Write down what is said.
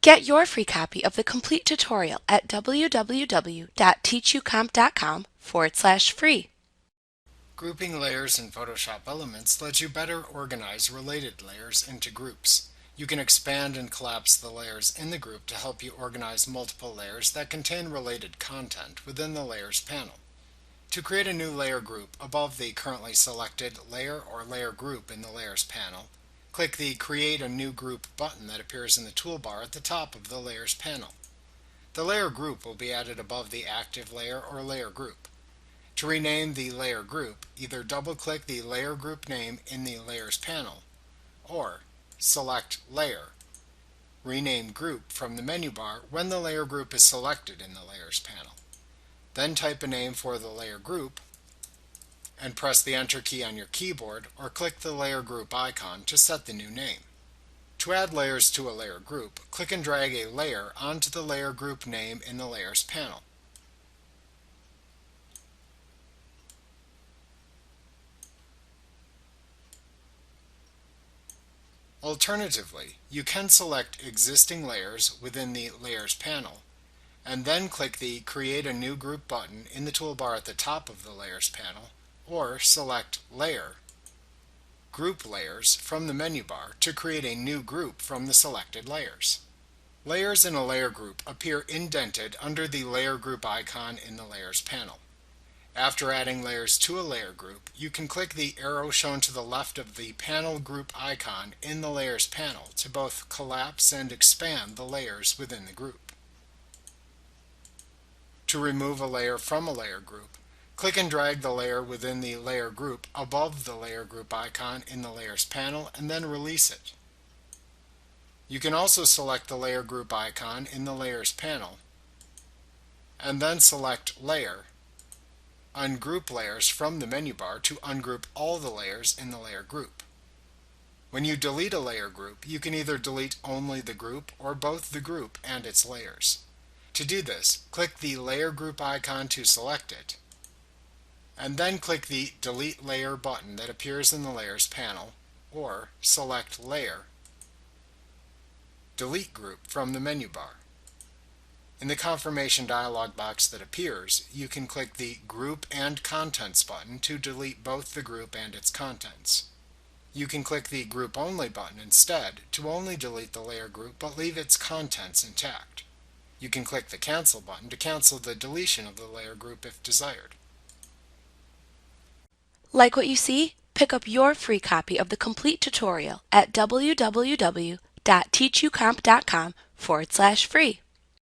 Get your free copy of the complete tutorial at www.teachucomp.com/free. Grouping layers in Photoshop Elements lets you better organize related layers into groups. You can expand and collapse the layers in the group to help you organize multiple layers that contain related content within the Layers panel. To create a new layer group above the currently selected layer or layer group in the Layers panel, click the Create a New Group button that appears in the toolbar at the top of the Layers panel. The layer group will be added above the active layer or layer group. To rename the layer group, either double-click the layer group name in the Layers panel, or select Layer, rename Group from the menu bar when the layer group is selected in the Layers panel. Then type a name for the layer group and press the Enter key on your keyboard or click the layer group icon to set the new name. To add layers to a layer group, click and drag a layer onto the layer group name in the Layers panel. Alternatively, you can select existing layers within the Layers panel, and then click the Create a New Group button in the toolbar at the top of the Layers panel, or select Layer, Group Layers from the menu bar to create a new group from the selected layers. Layers in a layer group appear indented under the layer group icon in the Layers panel. After adding layers to a layer group, you can click the arrow shown to the left of the panel group icon in the Layers panel to both collapse and expand the layers within the group. To remove a layer from a layer group, click and drag the layer within the layer group above the layer group icon in the Layers panel and then release it. You can also select the layer group icon in the Layers panel and then select Layer, Ungroup Layers from the menu bar to ungroup all the layers in the layer group. When you delete a layer group, you can either delete only the group or both the group and its layers. To do this, click the layer group icon to select it, and then click the Delete Layer button that appears in the Layers panel, or select Layer, Delete Group from the menu bar. In the confirmation dialog box that appears, you can click the Group and Contents button to delete both the group and its contents. You can click the Group Only button instead to only delete the layer group but leave its contents intact. You can click the Cancel button to cancel the deletion of the layer group if desired. Like what you see? Pick up your free copy of the complete tutorial at www.teachucomp.com/free.